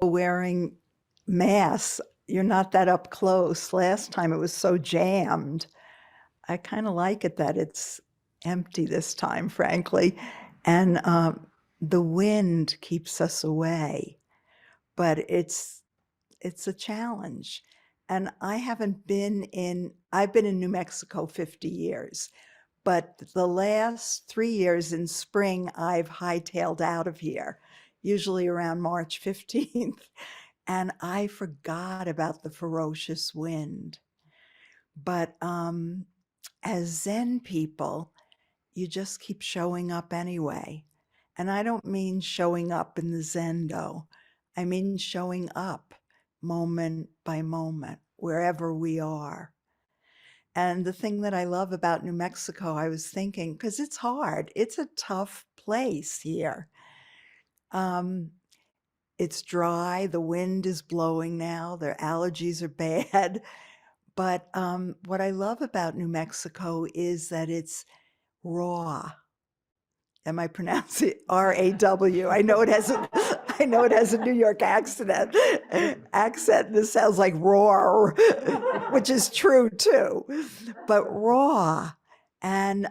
wearing masks. You're not that up close. Last time it was so jammed. I kind of like it that it's empty this time, frankly. And the wind keeps us away, but it's a challenge. And I've been in New Mexico 50 years, but the last 3 years in spring, I've hightailed out of here, usually around March 15th. And I forgot about the ferocious wind. But as Zen people, you just keep showing up anyway. And I don't mean showing up in the Zendo. I mean showing up moment by moment, wherever we are. And the thing that I love about New Mexico, I was thinking, because it's hard, it's a tough place here. It's dry, the wind is blowing now, their allergies are bad. But what I love about New Mexico is that it's raw. Am I pronouncing it R-A-W? I know it has a New York accent. This sounds like roar, which is true too. But raw, and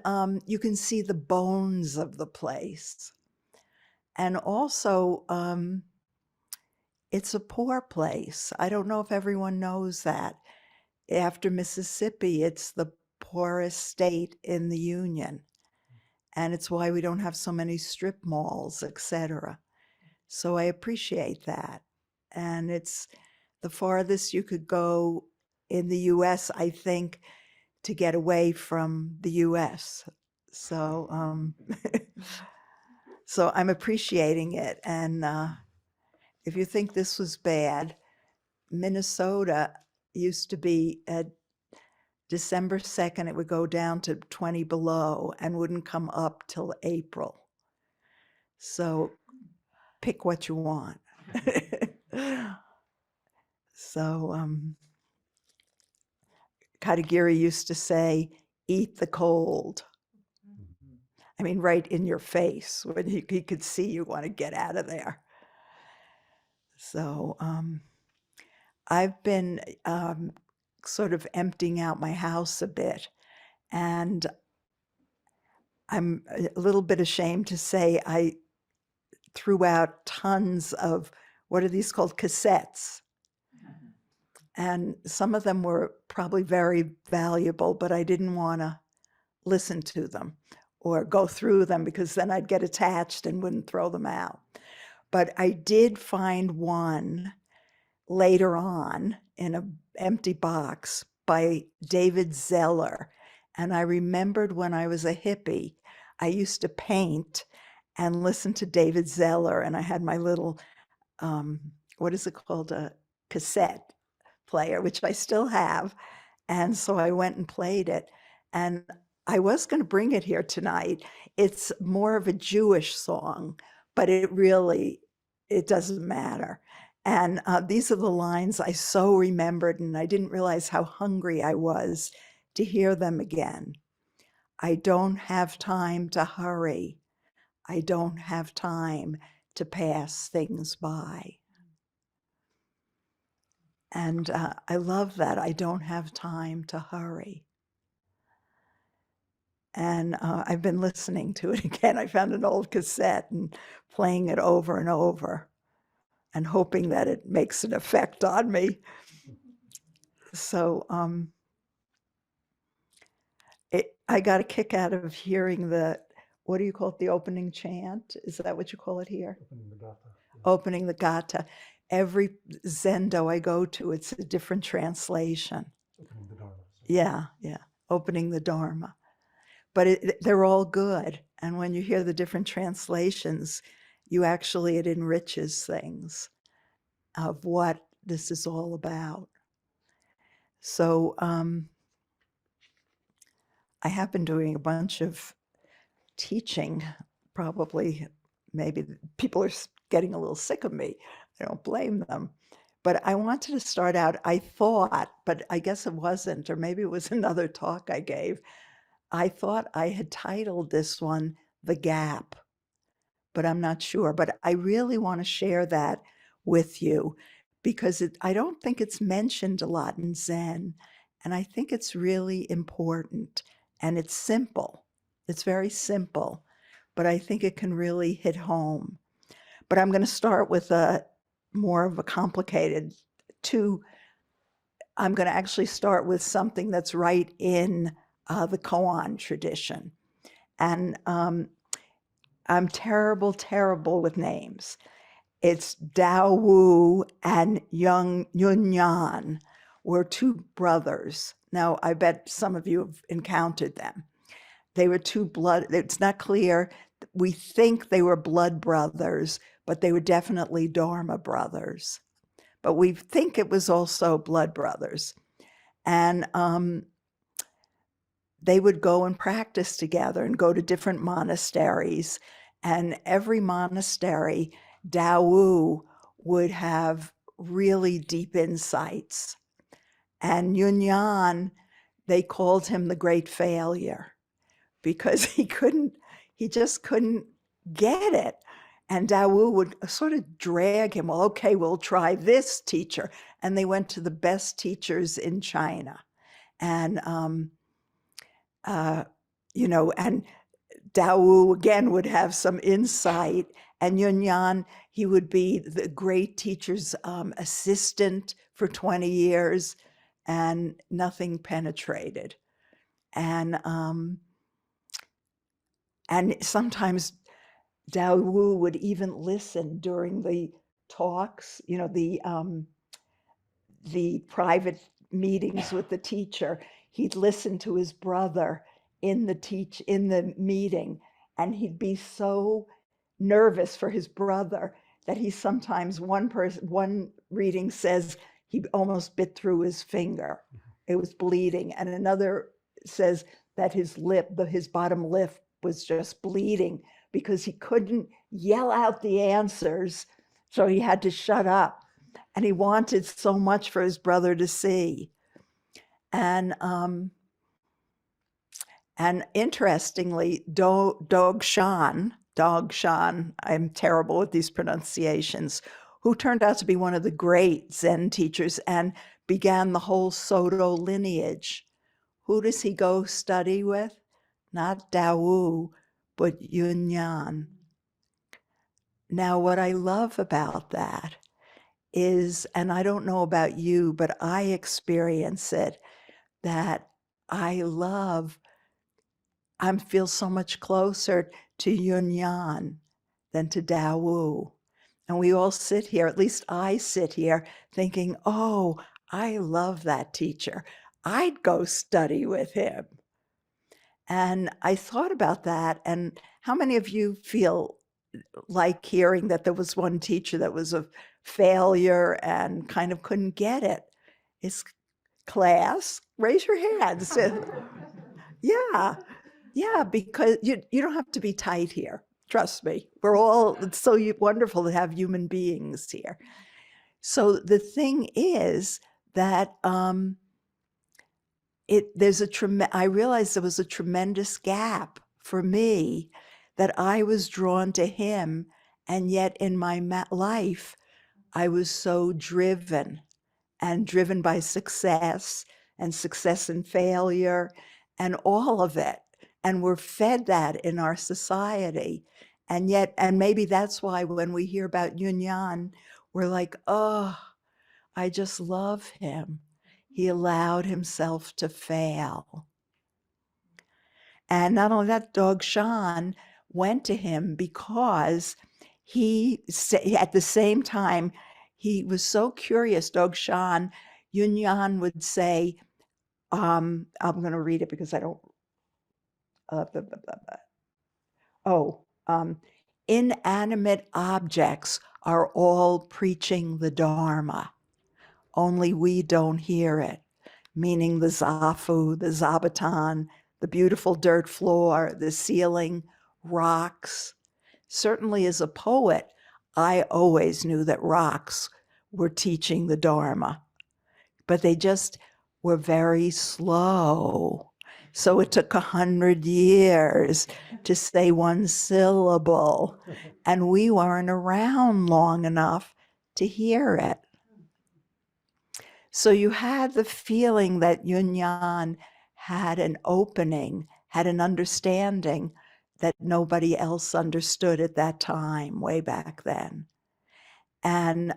you can see the bones of the place. And also, it's a poor place. I don't know if everyone knows that. After Mississippi, it's the poorest state in the Union. And it's why we don't have so many strip malls, etc. So I appreciate that. And it's the farthest you could go in the US, I think, to get away from the US. So, so I'm appreciating it. And if you think this was bad, Minnesota used to be at December 2nd, it would go down to 20 below and wouldn't come up till April. So pick what you want. So Katagiri used to say, eat the cold. I mean, right in your face when he could see you want to get out of there. So I've been sort of emptying out my house a bit. And I'm a little bit ashamed to say I threw out tons of, what are these called, cassettes. And some of them were probably very valuable, but I didn't want to listen to them or go through them because then I'd get attached and wouldn't throw them out. But I did find one later on in an empty box by David Zeller. And I remembered when I was a hippie, I used to paint and listen to David Zeller. And I had my little, what is it called, a cassette player, which I still have. And so I went and played it. And I was going to bring it here tonight. It's more of a Jewish song, but it doesn't matter. And these are the lines I so remembered, and I didn't realize how hungry I was to hear them again. I don't have time to hurry. I don't have time to pass things by. And I love that. I don't have time to hurry. And I've been listening to it again. I found an old cassette and playing it over and over and hoping that it makes an effect on me. So I got a kick out of hearing what do you call it, the opening chant? Is that what you call it here? Opening the Gata. Yeah. Opening the Gata. Every Zendo I go to, it's a different translation. Opening the Dharma. Yeah. Opening the Dharma. But they're all good. And when you hear the different translations, it enriches things of what this is all about. So I have been doing a bunch of teaching, probably, maybe people are getting a little sick of me. I don't blame them. But I wanted to start out, I thought, but I guess it wasn't, or maybe it was another talk I gave. I thought I had titled this one, The Gap, but I'm not sure. But I really want to share that with you because I don't think it's mentioned a lot in Zen. And I think it's really important, and it's simple. It's very simple, but I think it can really hit home. But I'm going to start with a more of a complicated I'm going to actually start with something that's right in the koan tradition. And I'm terrible, terrible with names. It's Dao Wu and Yunyan were two brothers. Now, I bet some of you have encountered them. They were it's not clear. We think they were blood brothers, but they were definitely Dharma brothers. But we think it was also blood brothers. And they would go and practice together and go to different monasteries. And every monastery, Dao Wu would have really deep insights. And Yunyan, they called him the great failure because he just couldn't get it. And Dao Wu would sort of drag him, well, okay, we'll try this teacher. And they went to the best teachers in China. And, and Dao Wu again would have some insight. And Yunyan, he would be the great teacher's assistant for 20 years, and nothing penetrated. And sometimes Dao Wu would even listen during the talks, the private meetings with the teacher. He'd listen to his brother in the meeting, and he'd be so nervous for his brother that he sometimes, one reading says he almost bit through his finger. It was bleeding. And another says that his bottom lip was just bleeding because he couldn't yell out the answers. So he had to shut up. And he wanted so much for his brother to see. And interestingly, Dogen, I'm terrible with these pronunciations, who turned out to be one of the great Zen teachers and began the whole Soto lineage. Who does he go study with? Not Dao Wu, but Yunyan. Now, what I love about that is, and I don't know about you, but I experience it, that I feel so much closer to Yunyan than to Dao Wu. And we all sit here, at least I sit here, thinking, oh, I love that teacher. I'd go study with him. And I thought about that, and how many of you feel like hearing that there was one teacher that was a failure and kind of couldn't get it? Is class? Raise your hands. Yeah, because you don't have to be tight here. Trust me. It's so wonderful to have human beings here. So the thing is that I realized there was a tremendous gap for me, that I was drawn to him, and yet in my life, I was so driven by success and failure and all of it. And we're fed that in our society. And maybe that's why when we hear about Yunyan, we're like, oh, I just love him. He allowed himself to fail. And not only that, Dogen went to him because at the same time, he was so curious, Dogen. Yunyan would say, I'm going to read it because I don't, inanimate objects are all preaching the Dharma, only we don't hear it, meaning the zafu, the zabuton, the beautiful dirt floor, the ceiling, rocks. Certainly as a poet, I always knew that rocks were teaching the Dharma, but they just were very slow. So it took 100 years to say one syllable, and we weren't around long enough to hear it. So you had the feeling that Yunyan had an opening, had an understanding that nobody else understood at that time, way back then. And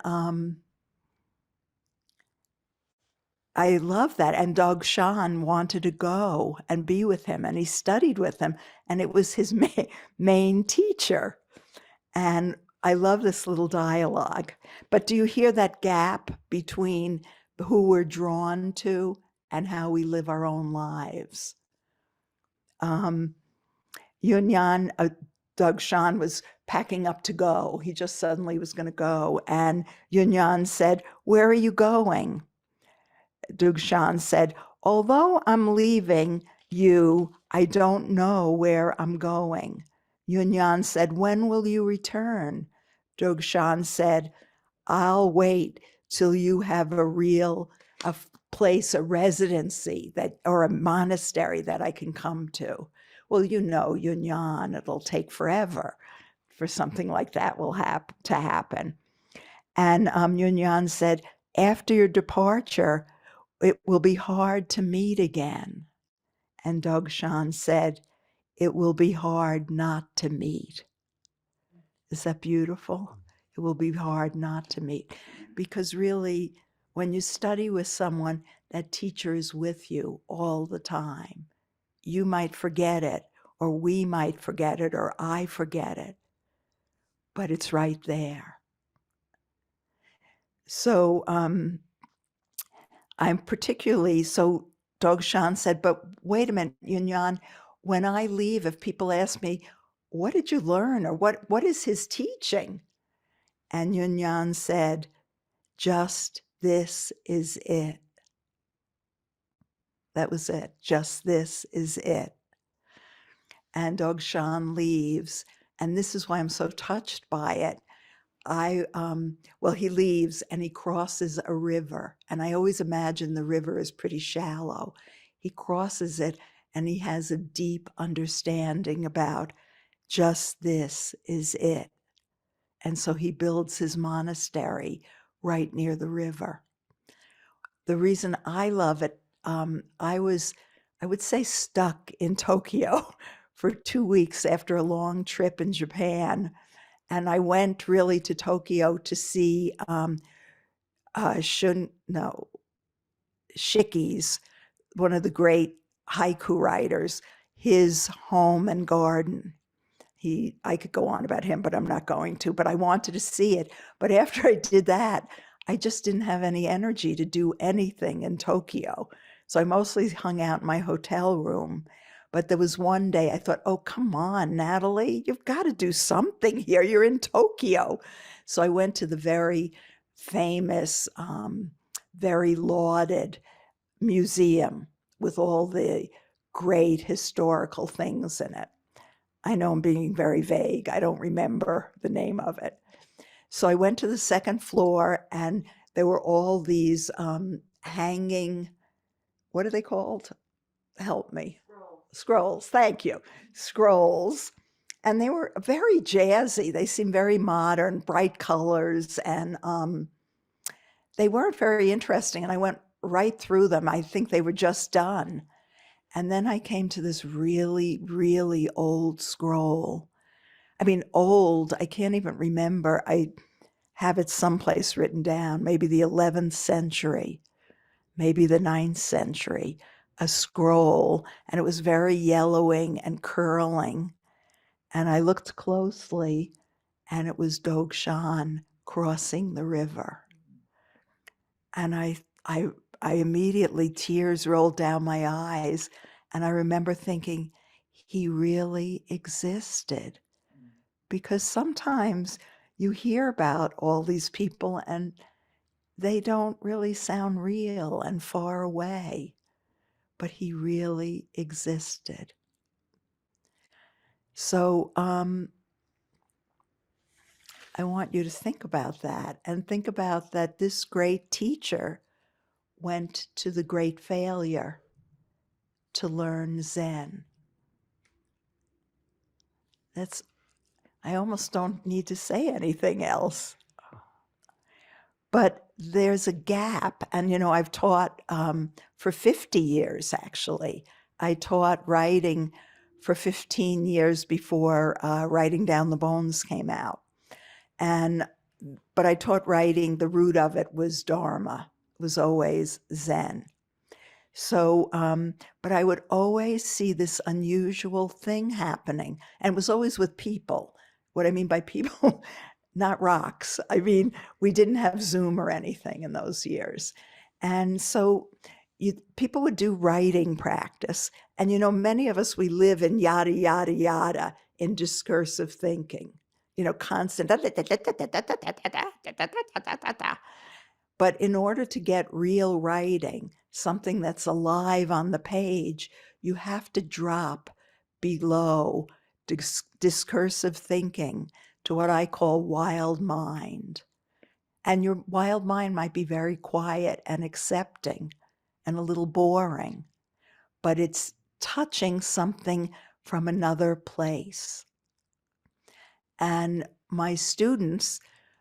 I love that. And Dogen wanted to go and be with him, and he studied with him, and it was his main teacher. And I love this little dialogue. But do you hear that gap between who we're drawn to and how we live our own lives? Yunyan, Dogen was packing up to go. He just suddenly was going to go. And Yunyan said, "Where are you going?" Dogen said, "Although I'm leaving you, I don't know where I'm going." Yunyan said, "When will you return?" Dogen said, "I'll wait till you have a place, a residency or a monastery that I can come to." Well, you know, Yunyan, it'll take forever for something like that to happen. And Yunyan said, "After your departure, it will be hard to meet again." And Dogen said, "It will be hard not to meet." Is that beautiful? It will be hard not to meet. Because really, when you study with someone, that teacher is with you all the time. You might forget it, or we might forget it, or I forget it, but it's right there. So I'm particularly, so Dogen said, "But wait a minute, Yunyan, when I leave, if people ask me, what did you learn, or what is his teaching?" And Yunyan said, "Just this is it." That was it. Just this is it. And Dogen leaves, and this is why I'm so touched by it. Well, he leaves and he crosses a river, and I always imagine the river is pretty shallow. He crosses it, and he has a deep understanding about just this is it. And so he builds his monastery right near the river. The reason I love it, I would say, stuck in Tokyo for 2 weeks after a long trip in Japan. And I went really to Tokyo to see Shiki's, one of the great haiku writers, his home and garden. I could go on about him, but I'm not going to, but I wanted to see it. But after I did that, I just didn't have any energy to do anything in Tokyo. So I mostly hung out in my hotel room. But there was one day I thought, oh, come on, Natalie, you've got to do something here. You're in Tokyo. So I went to the very famous, very lauded museum with all the great historical things in it. I know I'm being very vague. I don't remember the name of it. So I went to the second floor, and there were all these hanging, what are they called? Help me. Scrolls. Thank you. Scrolls. And they were very jazzy. They seemed very modern, bright colors, and they weren't very interesting. And I went right through them. I think they were just done. And then I came to this really, really old scroll. I mean, old, I can't even remember. I have it someplace written down, maybe the 11th century, maybe the 9th century, a scroll, and it was very yellowing and curling. And I looked closely, and it was Dogen crossing the river. And I immediately, tears rolled down my eyes, and I remember thinking, he really existed. Because sometimes you hear about all these people and they don't really sound real and far away, but he really existed. So I want you to think about that, and think about that this great teacher went to the great failure to learn Zen. I almost don't need to say anything else. but there's a gap. And, I've taught for 50 years, actually. I taught writing for 15 years before Writing Down the Bones came out. But I taught writing, the root of it was Dharma, it was always Zen. So, but I would always see this unusual thing happening, and it was always with people. What I mean by people, not rocks. I mean, we didn't have Zoom or anything in those years. And so people would do writing practice. And, many of us, we live in yada, yada, yada in discursive thinking, constant. But in order to get real writing, something that's alive on the page, you have to drop below discursive thinking to what I call wild mind. And your wild mind might be very quiet and accepting and a little boring, but it's touching something from another place. And my students,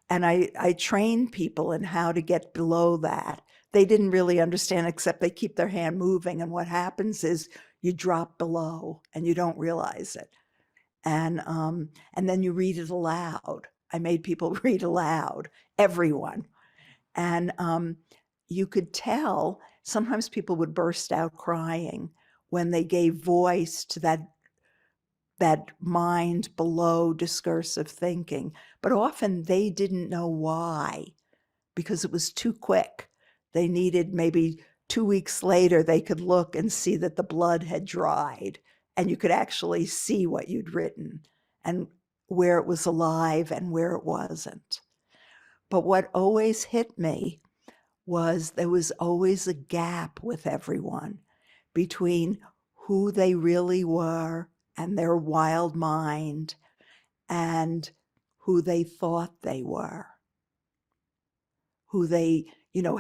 and I train people in how to get below that. They didn't really understand, except they keep their hand moving. And what happens is you drop below and you don't realize it. And then you read it aloud. I made people read aloud, everyone. And you could tell sometimes people would burst out crying when they gave voice to that mind below discursive thinking. But often they didn't know why, because it was too quick. They needed maybe 2 weeks later, they could look and see that the blood had dried, and you could actually see what you'd written and where it was alive and where it wasn't. But what always hit me was there was always a gap with everyone between who they really were and their wild mind and who they thought they were, who they,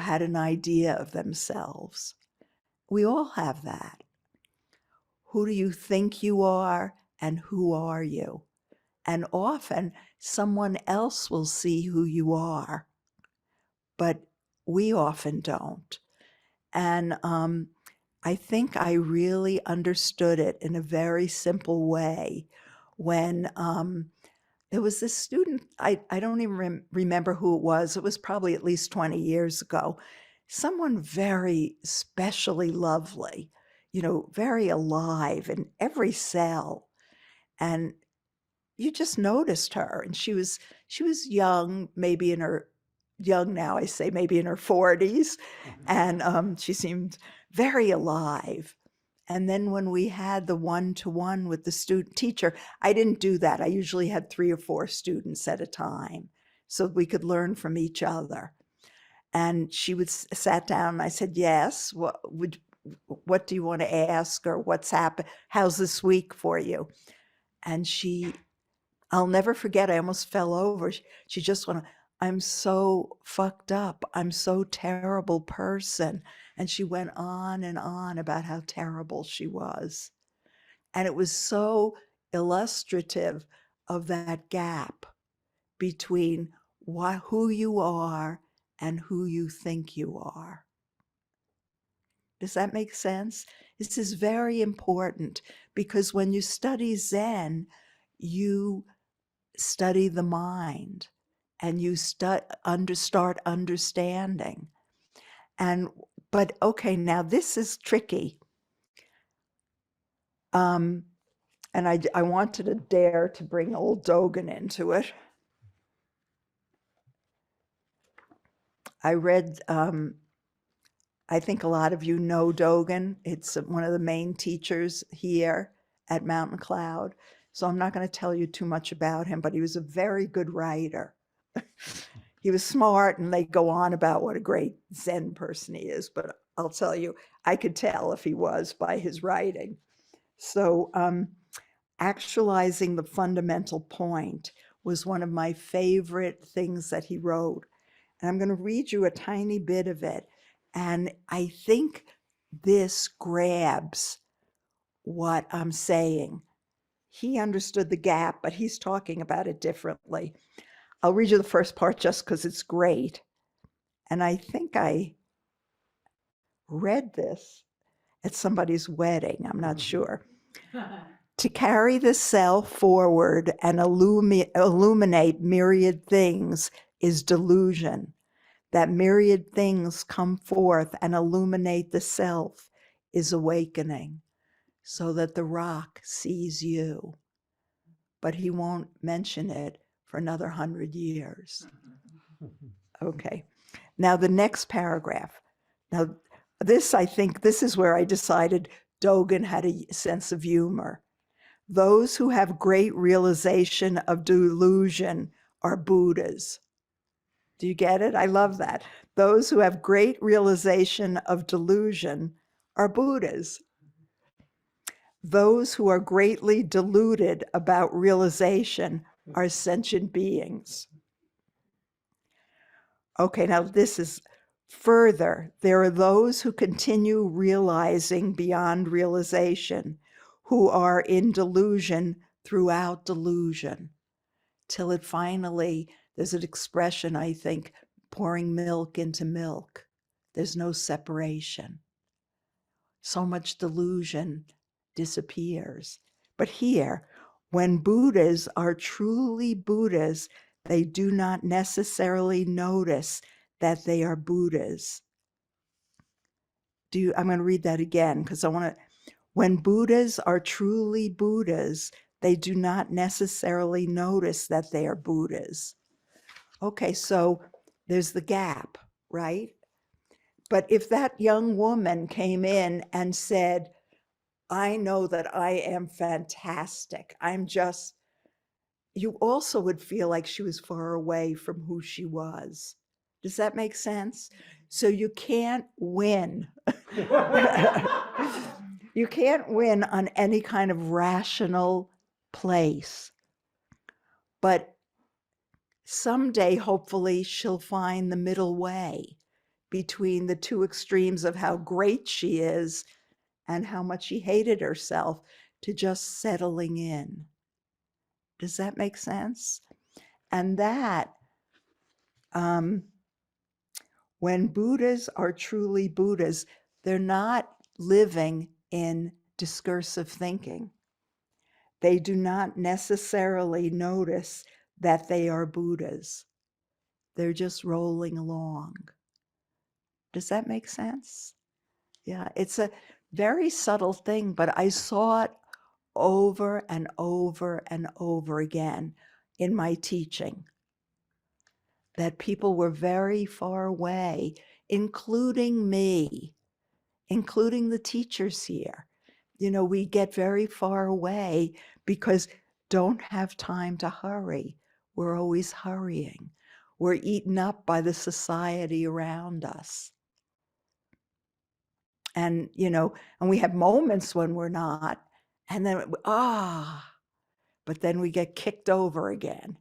had an idea of themselves. We all have that. Who do you think you are and who are you? And often someone else will see who you are, but we often don't. And I think I really understood it in a very simple way when there was this student, I don't even remember who it was. It was probably at least 20 years ago. Someone very specially lovely, very alive in every cell. And you just noticed her. And she was young, maybe in her, young now, I say, maybe in her 40s. And she seemed very alive. And then when we had the one-to-one with the student teacher, I didn't do that. I usually had 3 or 4 students at a time so we could learn from each other. And she would sat down and I said, yes, what do you want to ask, or what's happened? How's this week for you? And I'll never forget, I almost fell over. She just went, I'm so fucked up. I'm so terrible person. And she went on and on about how terrible she was. And it was so illustrative of that gap between who you are and who you think you are. Does that make sense? This is very important because when you study Zen, you study the mind and you start understanding. But okay, now this is tricky. And I wanted to dare to bring old Dogen into it. I read, I think a lot of you know Dogen. It's one of the main teachers here at Mountain Cloud. So I'm not going to tell you too much about him, but he was a very good writer. He was smart, and they go on about what a great Zen person he is, but I'll tell you, I could tell if he was by his writing. So actualizing the fundamental point was one of my favorite things that he wrote. And I'm going to read you a tiny bit of it. And I think this grabs what I'm saying. He understood the gap, but he's talking about it differently. I'll read you the first part just because it's great. And I think I read this at somebody's wedding, I'm not sure. To carry the self forward and illuminate myriad things is delusion. That myriad things come forth and illuminate the self is awakening, so that the rock sees you. But he won't mention it for another 100 years. Okay. Now, the next paragraph. Now, I think this is where I decided Dogen had a sense of humor. Those who have great realization of delusion are Buddhas. Do you get it? I love that. Those who have great realization of delusion are Buddhas. Those who are greatly deluded about realization are sentient beings. Okay, now this is further. There are those who continue realizing beyond realization, who are in delusion throughout delusion, till it finally, there's an expression, I think, pouring milk into milk. There's no separation. So much delusion disappears. But here, when Buddhas are truly Buddhas, they do not necessarily notice that they are Buddhas. I'm going to read that again because I want to. When Buddhas are truly Buddhas, they do not necessarily notice that they are Buddhas. Okay, so there's the gap, right? But if that young woman came in and said, I know that I am fantastic, you also would feel like she was far away from who she was. Does that make sense? So you can't win. You can't win on any kind of rational place. But someday, hopefully, she'll find the middle way between the two extremes of how great she is and how much she hated herself, to just settling in. Does that make sense? And that, when Buddhas are truly Buddhas, they're not living in discursive thinking. They do not necessarily notice that they are Buddhas. They're just rolling along. Does that make sense? Yeah, it's a very subtle thing, but I saw it over and over and over again in my teaching, that people were very far away, including me, including the teachers here. You know, we get very far away because don't have time to hurry. We're always hurrying. We're eaten up by the society around us. And, and we have moments when we're not, and then, but then we get kicked over again.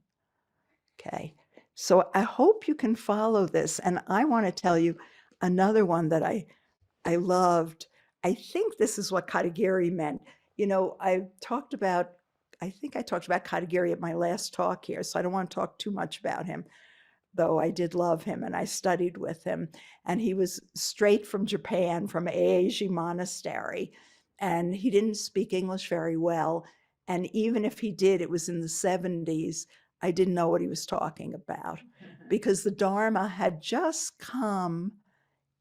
Okay. So I hope you can follow this. And I want to tell you another one that I loved. I think this is what Katagiri meant. I think I talked about Katagiri at my last talk here, so I don't want to talk too much about him, though I did love him and I studied with him. And he was straight from Japan, from Eiji Monastery, and he didn't speak English very well. And even if he did, it was in the 70s. I didn't know what he was talking about because the Dharma had just come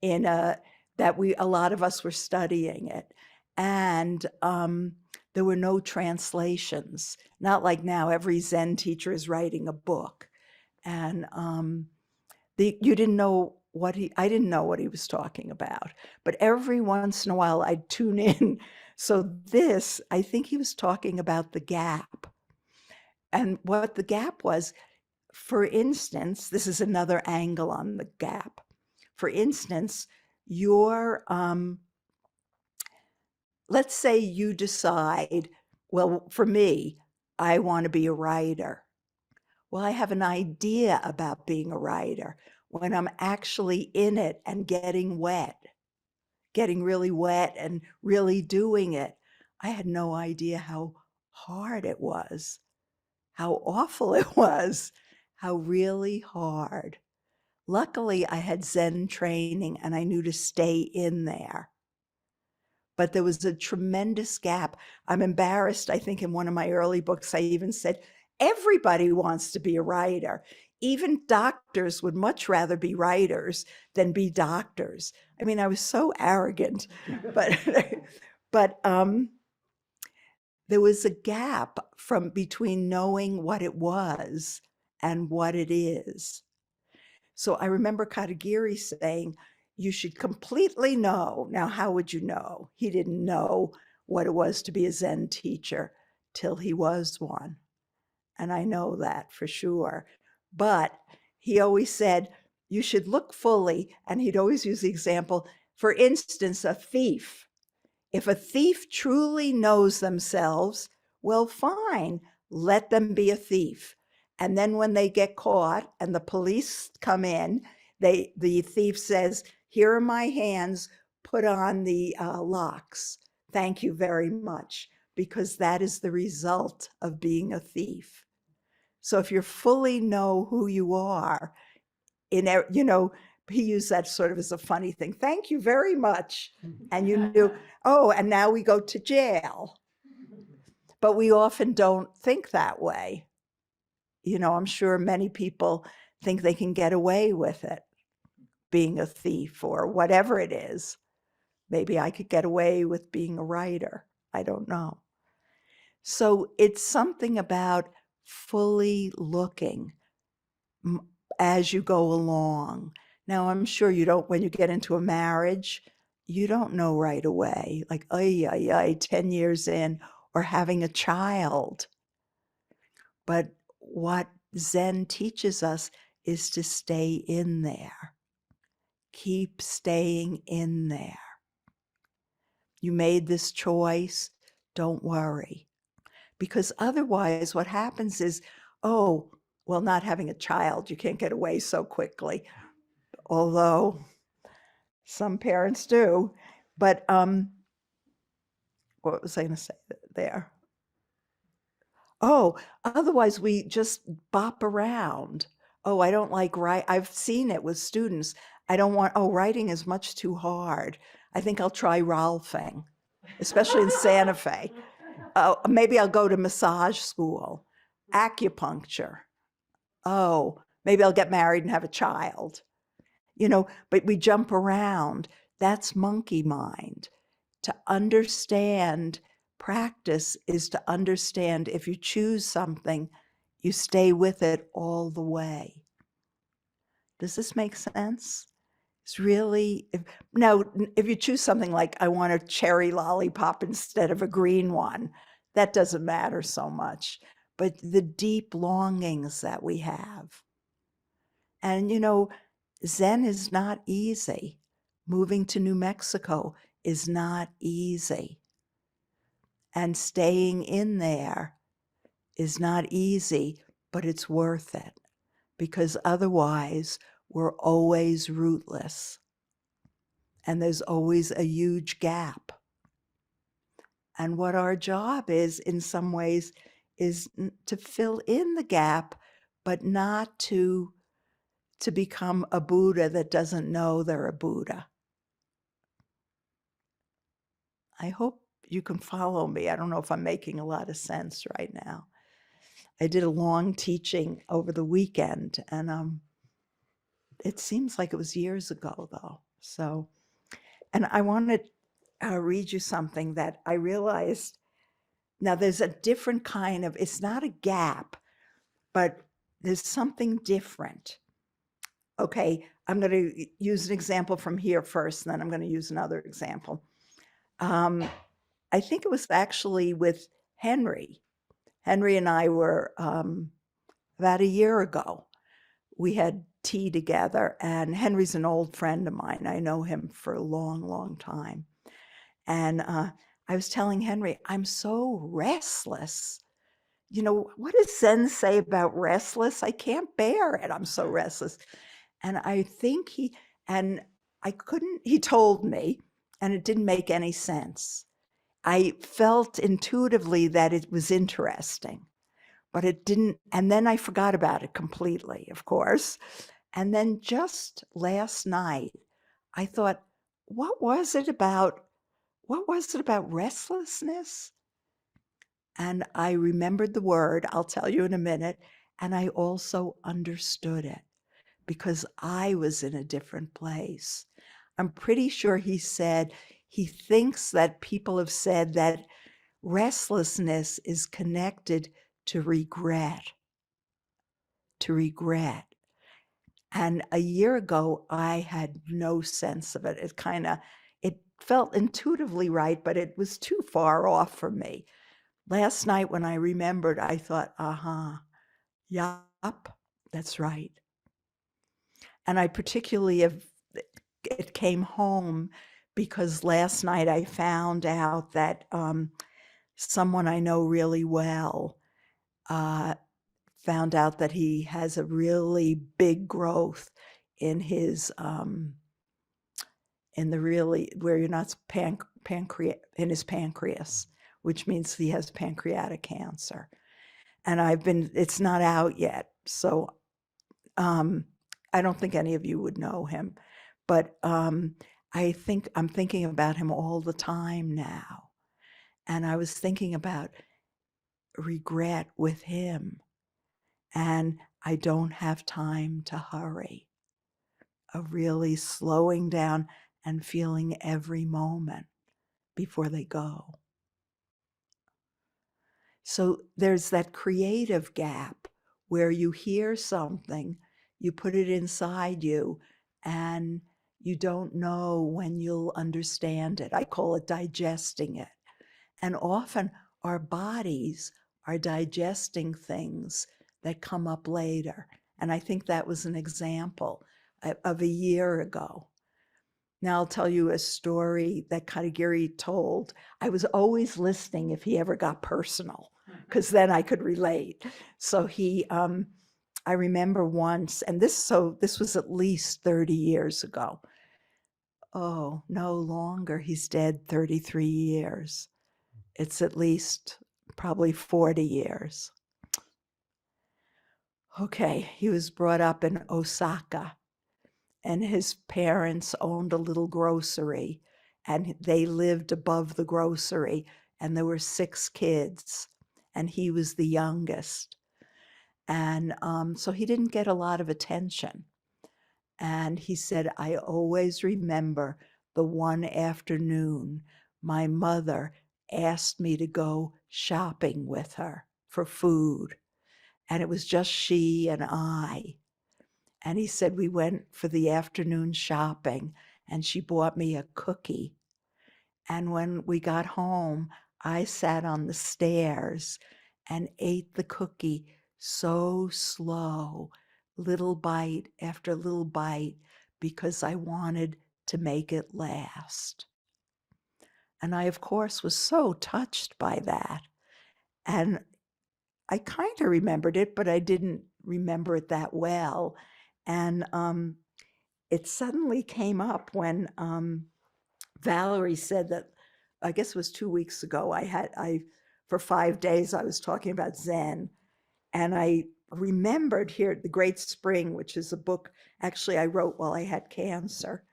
in a lot of us were studying it. And there were no translations, not like now every Zen teacher is writing a book. And you didn't know I didn't know what he was talking about, but every once in a while I'd tune in. So I think he was talking about the gap. And what the gap was, for instance, this is another angle on the gap. For instance, let's say you decide, well, for me, I want to be a writer. Well, I have an idea about being a writer. When I'm actually in it and getting really wet and really doing it, I had no idea how hard it was, how awful it was, how really hard. Luckily, I had Zen training and I knew to stay in there. But there was a tremendous gap. I'm embarrassed. I think in one of my early books, I even said, everybody wants to be a writer. Even doctors would much rather be writers than be doctors. I mean, I was so arrogant, but, but there was a gap from between knowing what it was and what it is. So I remember Katagiri saying, you should completely know. Now, how would you know? He didn't know what it was to be a Zen teacher till he was one. And I know that for sure. But he always said, you should look fully. And he'd always use the example, for instance, a thief. If a thief truly knows themselves, well, fine, let them be a thief. And then when they get caught and the police come in, the thief says, here are my hands, put on the locks. Thank you very much, because that is the result of being a thief. So if you fully know who you are, he used that sort of as a funny thing. Thank you very much. And you knew, oh, and now we go to jail. But we often don't think that way. I'm sure many people think they can get away with it, being a thief or whatever it is. Maybe I could get away with being a writer. I don't know. So it's something about fully looking as you go along. Now, I'm sure you don't, when you get into a marriage, you don't know right away, like, 10 years in, or having a child. But what Zen teaches us is to stay in there. Keep staying in there. You made this choice, don't worry. Because otherwise, what happens is, oh, well, not having a child, you can't get away so quickly. Although some parents do. But what was I going to say there? Oh, otherwise we just bop around. Oh, I don't like write. I've seen it with students. I don't want, writing is much too hard. I think I'll try Rolfing, especially in Santa Fe. Maybe I'll go to massage school, acupuncture. Oh, maybe I'll get married and have a child. But we jump around. That's monkey mind. To understand, practice is to understand if you choose something, you stay with it all the way. Does this make sense? It's really, if you choose something like, I want a cherry lollipop instead of a green one, that doesn't matter so much. But the deep longings that we have. And, Zen is not easy. Moving to New Mexico is not easy. And staying in there is not easy, but it's worth it. Because otherwise, we're always rootless. And there's always a huge gap. And what our job is, in some ways, is to fill in the gap, but not to become a Buddha that doesn't know they're a Buddha. I hope you can follow me. I don't know if I'm making a lot of sense right now. I did a long teaching over the weekend, and it seems like it was years ago, though. So, and I want to read you something that I realized. Now, there's a different kind of, it's not a gap, but there's something different. Okay, I'm going to use an example from here first, and then I'm going to use another example. I think it was actually with Henry. Henry and I were about a year ago. We had tea together, and Henry's an old friend of mine. I know him for a long, long time. And I was telling Henry, I'm so restless. What does Zen say about restless? I can't bear it. I'm so restless. And I think he told me, and it didn't make any sense. I felt intuitively that it was interesting, but it didn't. And then I forgot about it completely, of course. And then just last night, I thought, what was it about restlessness? And I remembered the word, I'll tell you in a minute, and I also understood it because I was in a different place. I'm pretty sure he said he thinks that people have said that restlessness is connected to regret, to regret. And a year ago, I had no sense of it. It felt intuitively right, but it was too far off for me. Last night when I remembered, I thought, yup, that's right. And I particularly it came home because last night I found out that someone I know really well found out that he has a really big growth in his in the really where you're not pancreas in his pancreas, which means he has pancreatic cancer. And it's not out yet, so I don't think any of you would know him, but I'm thinking about him all the time now, and I was thinking about regret with him, and I don't have time to hurry, of really slowing down and feeling every moment before they go. So there's that creative gap where you hear something, you put it inside you, and you don't know when you'll understand it. I call it digesting it. And often our bodies are digesting things that come up later. And I think that was an example of a year ago. Now I'll tell you a story that Katagiri told. I was always listening if he ever got personal, because then I could relate. So I remember once, and this was at least 30 years ago. Oh, no longer. He's dead 33 years. It's at least probably 40 years. Okay, he was brought up in Osaka, and his parents owned a little grocery, and they lived above the grocery, and there were 6 kids, and he was the youngest. And so he didn't get a lot of attention. And he said, I always remember the one afternoon my mother asked me to go shopping with her for food. And it was just she and I. And he said, we went for the afternoon shopping, and she bought me a cookie. And when we got home, I sat on the stairs and ate the cookie so slow, little bite after little bite, because I wanted to make it last. And I, of course, was so touched by that. And I kind of remembered it, but I didn't remember it that well. And it suddenly came up when Valerie said that, I guess it was 2 weeks ago, for 5 days, I was talking about Zen. And I remembered here, The Great Spring, which is a book actually I wrote while I had cancer.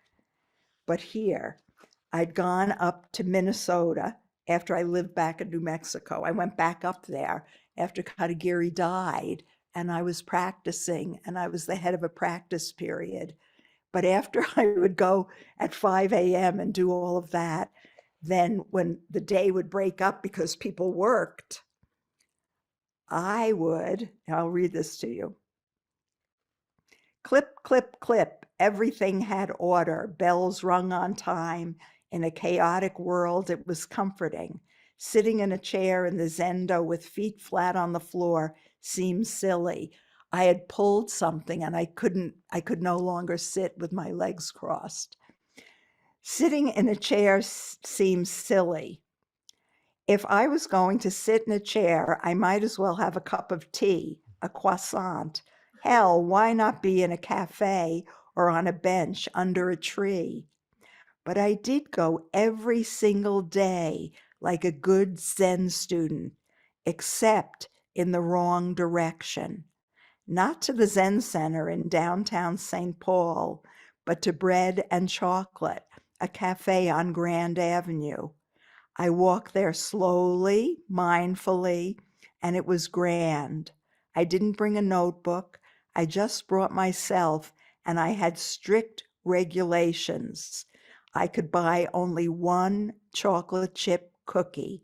But here, I'd gone up to Minnesota after I lived back in New Mexico. I went back up there after Katagiri died, and I was practicing, and I was the head of a practice period. But after I would go at 5 a.m. and do all of that, then when the day would break up because people worked, I'll read this to you. Clip, clip, clip, everything had order, bells rung on time. In a chaotic world, it was comforting. Sitting in a chair in the Zendo with feet flat on the floor seemed silly. I had pulled something and I could no longer sit with my legs crossed. Sitting in a chair seems silly. If I was going to sit in a chair, I might as well have a cup of tea, a croissant. Hell, why not be in a cafe or on a bench under a tree? But I did go every single day like a good Zen student, except in the wrong direction. not to the Zen Center in downtown St. Paul, but to Bread and Chocolate, a cafe on Grand Avenue. I walked there slowly, mindfully, and it was grand. I didn't bring a notebook. I just brought myself, and I had strict regulations. I could buy only one chocolate chip cookie,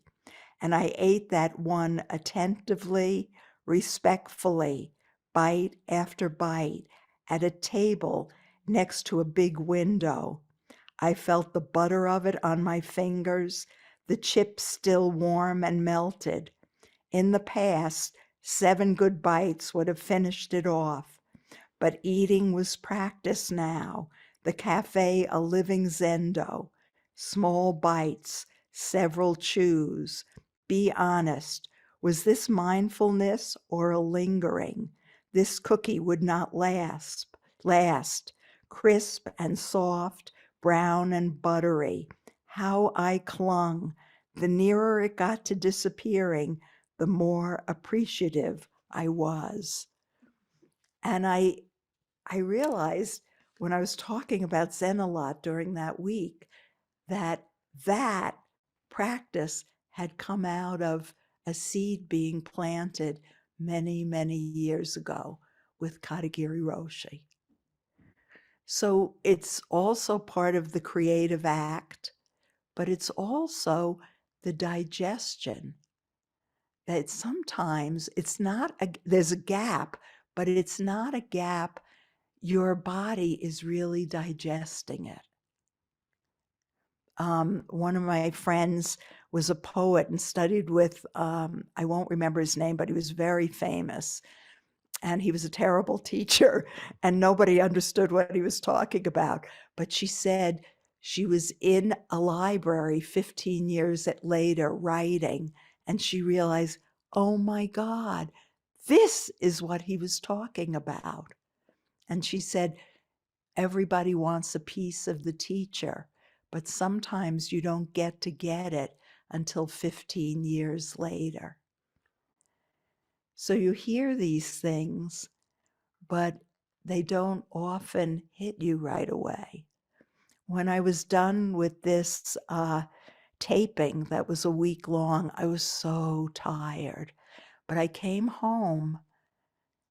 and I ate that one attentively, respectfully, bite after bite, at a table next to a big window. I felt the butter of it on my fingers, the chips still warm and melted. In the past, 7 good bites would have finished it off, but eating was practice now, the cafe a living zendo. Small bites, several chews. Be honest, was this mindfulness or a lingering? This cookie would not last. Crisp and soft, brown and buttery. How I clung. The nearer it got to disappearing, the more appreciative I was. And I realized when I was talking about Zen a lot during that week that that practice had come out of a seed being planted many, many years ago with Katagiri Roshi. So it's also part of the creative act, but it's also the digestion. That sometimes it's not, there's a gap, but it's not a gap. Your body is really digesting it. One of my friends was a poet and studied with, I won't remember his name, but he was very famous. And he was a terrible teacher, and nobody understood what he was talking about. But she said she was in a library 15 years later writing, and she realized, oh my God, this is what he was talking about. And she said, everybody wants a piece of the teacher, but sometimes you don't get it until 15 years later. So you hear these things, but they don't often hit you right away. When I was done with this taping that was a week long, I was so tired. But I came home.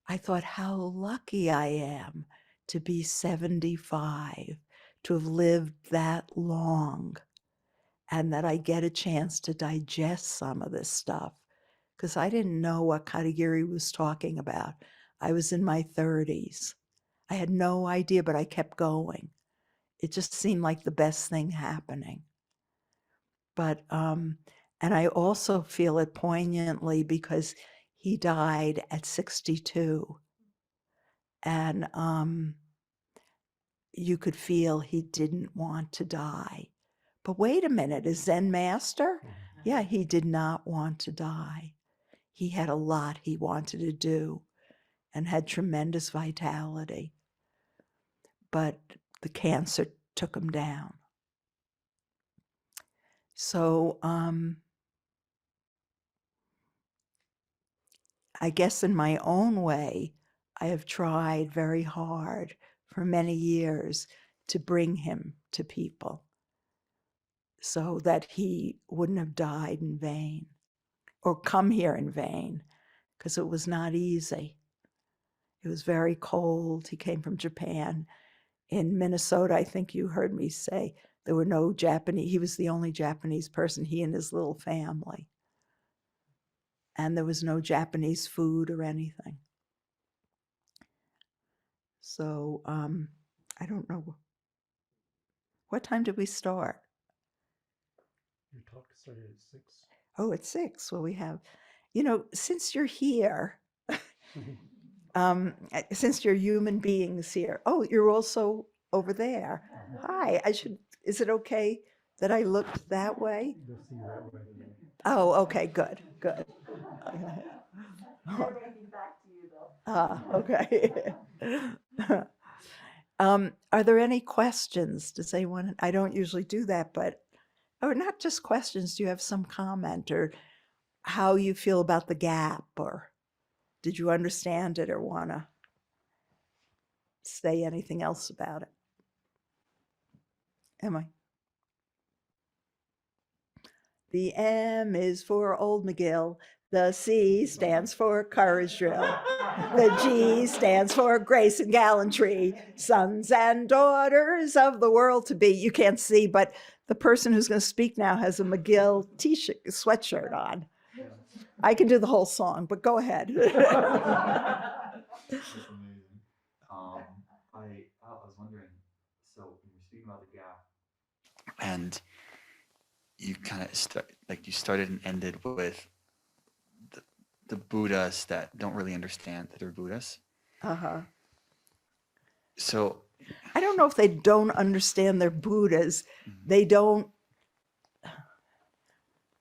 I thought how lucky I am to be 75, to have lived that long, and that I get a chance to digest some of this stuff. Because I didn't know what Katagiri was talking about. I was in my 30s. I had no idea, but I kept going. It just seemed like the best thing happening. But, and I also feel it poignantly because he died at 62. And you could feel he didn't want to die. But wait a minute, a Zen master? Yeah, he did not want to die. He had a lot he wanted to do and had tremendous vitality. But the cancer took him down. So I guess in my own way, I have tried very hard for many years to bring him to people so that he wouldn't have died in vain or come here in vain, because it was not easy. It was very cold. He came from Japan. In Minnesota, I think you heard me say, there were no Japanese. He was the only Japanese person, he and his little family. And there was no Japanese food or anything. So I don't know. What time did we start? Your talk started at 6. Oh, at 6. Well, we have, since you're here, since you're human beings here. Oh, you're also over there. Hi, is it okay that I looked that way? They'll see you that way. Oh, okay, good. Okay. Are there any questions? Does anyone, I don't usually do that, but, or not just questions, do you have some comment or how you feel about the gap, or did you understand it or want to say anything else about it? Am I? The M is for Old McGill. The C stands for courage drill. The G stands for grace and gallantry. Sons and daughters of the world to be. You can't see, but the person who's going to speak now has a McGill t-shirt, sweatshirt on. I can do the whole song, but go ahead. That's amazing. I was wondering, so when you're speaking about the gap, and you kind of you started and ended with the Buddhas that don't really understand that they're Buddhas. Uh-huh. So I don't know if they don't understand they're Buddhas. They don't,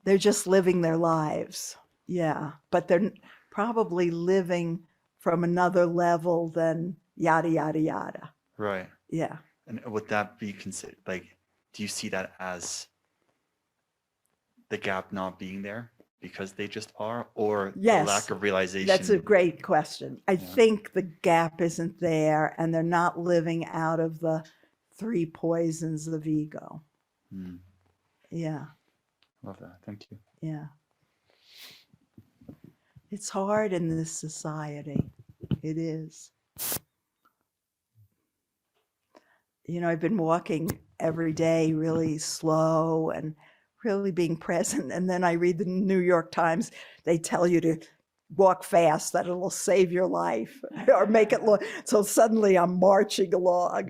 they're just living their lives. Yeah. But they're probably living from another level than yada, yada, yada. right. Yeah. And would that be considered, like, do you see that as the gap not being there because they just are, or Yes, the lack of realization? That's a great question. I think the gap isn't there and they're not living out of the 3 poisons of ego. Hmm. Yeah. Love that. Thank you. Yeah. It's hard in this society. It is. You know, I've been walking every day really slow and really being present. And then I read the New York Times. They tell you to walk fast, that it'll save your life or make it look. So suddenly I'm marching along.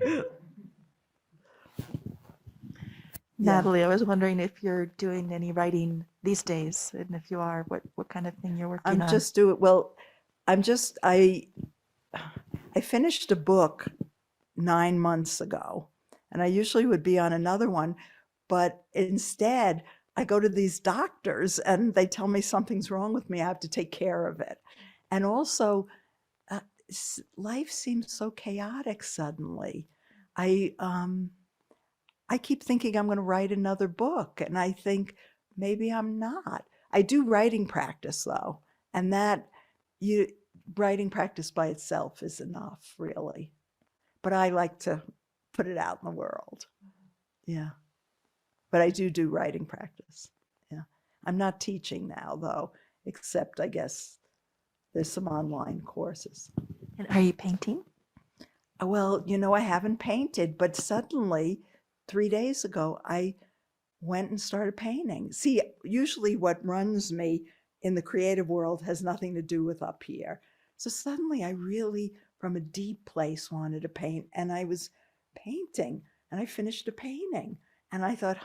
Natalie, I was wondering if you're doing any writing these days, and if you are, what kind of thing you're working on? I'm just doing, well, I finished a book 9 months ago, and I usually would be on another one, but instead I go to these doctors and they tell me something's wrong with me. I have to take care of it. And also, life seems so chaotic suddenly. I keep thinking I'm going to write another book, and I think maybe I'm not. I do writing practice though, and writing practice by itself is enough, really. But I like to put it out in the world. Yeah. But I do writing practice. Yeah. I'm not teaching now though, except I guess there's some online courses. And are you painting? Well, you know, I haven't painted, but suddenly 3 days ago, I went and started painting. See, usually what runs me in the creative world has nothing to do with up here. So suddenly I really, from a deep place, wanted to paint, and I was painting, and I finished a painting, and I thought,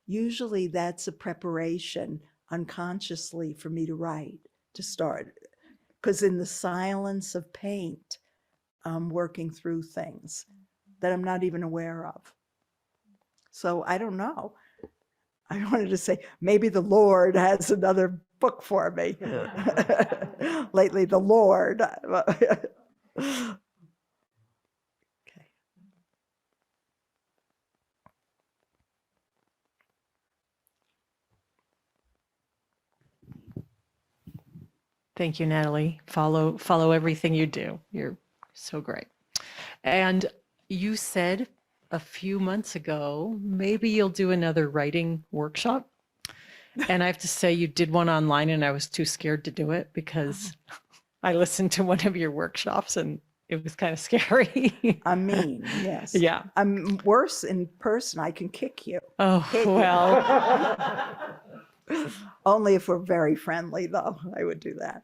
usually that's a preparation unconsciously for me to write, to start. Because in the silence of paint, I'm working through things that I'm not even aware of. So I don't know. I wanted to say, maybe the Lord has another book for me. Lately, the Lord. Okay. Thank you, Natalie. Follow everything you do. You're so great. And you said a few months ago, maybe you'll do another writing workshop. And I have to say, you did one online and I was too scared to do it because I listened to one of your workshops and it was kind of scary. I'm mean, yes. Yeah. I'm worse in person. I can kick you. Oh, Hit you. well. Only if we're very friendly, though, I would do that.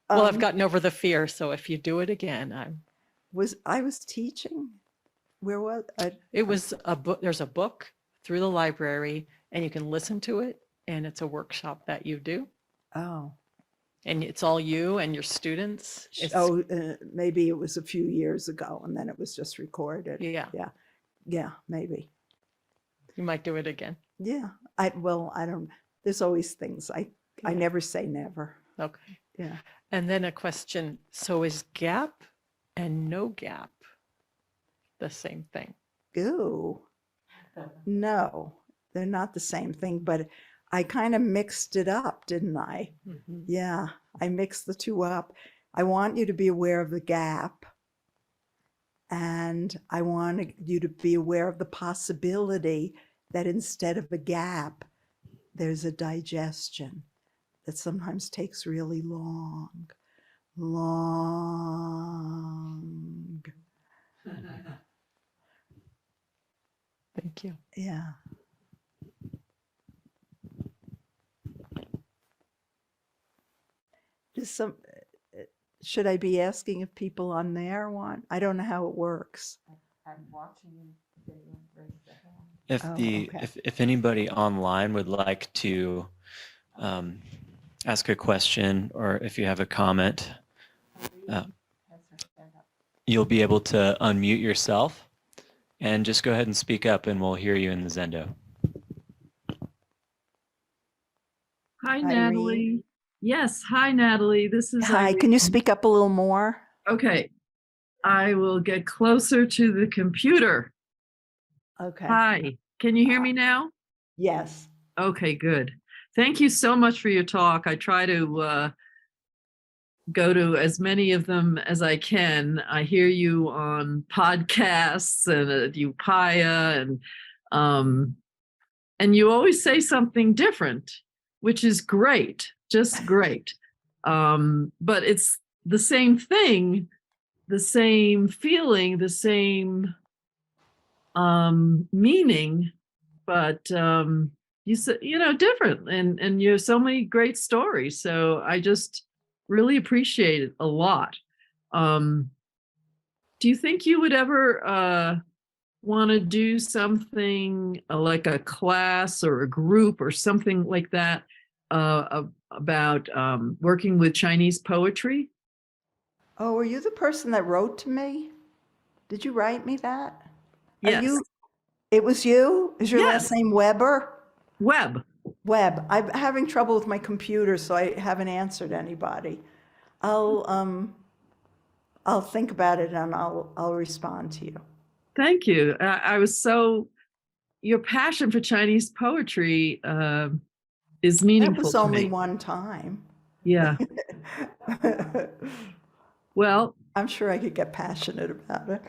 Well, I've gotten over the fear. So if you do it again, I was teaching? Where was I? It was a book. There's a book through the library and you can listen to it. And it's a workshop that you do. Oh. And it's all you and your students. Maybe it was a few years ago and then it was just recorded. Yeah. Yeah, maybe. You might do it again. Yeah. I don't, there's always things. I never say never. Okay. Yeah. And then a question. So is gap and no gap the same thing? Ooh. No, they're not the same thing, but I kind of mixed it up, didn't I? Mm-hmm. Yeah, I mix the two up. I want you to be aware of the gap. And I want you to be aware of the possibility that instead of a gap, there's a digestion that sometimes takes really long. Thank you. Yeah. Should I be asking if people on there want? I don't know how it works. If Oh, the okay. if anybody online would like to ask a question, or if you have a comment, you'll be able to unmute yourself and just go ahead and speak up, and we'll hear you in the Zendo. Hi, Irene? Natalie. Yes, hi, Natalie. This is Hi, Irene. can you speak up a little more? Okay, I will get closer to the computer. Okay. Hi, can you hear me now? Yes. Okay, good. Thank you so much for your talk. I try to go to as many of them as I can. I hear you on podcasts and at Upaya, and you always say something different, which is great, just great. But it's the same thing, the same feeling, the same meaning, but you said, different, and you have so many great stories. So I just really appreciate it a lot. Do you think you would ever want to do something like a class or a group or something like that about working with Chinese poetry? Oh, were you the person that wrote to me? Did you write me that? Yes. It was you? Is your last Yes. name Weber? Web. Webb. I'm having trouble with my computer, so I haven't answered anybody. I'll think about it and I'll respond to you. Thank you. I was your passion for Chinese poetry is That meaningful was to only me. one time. Yeah. Well, I'm sure I could get passionate about it.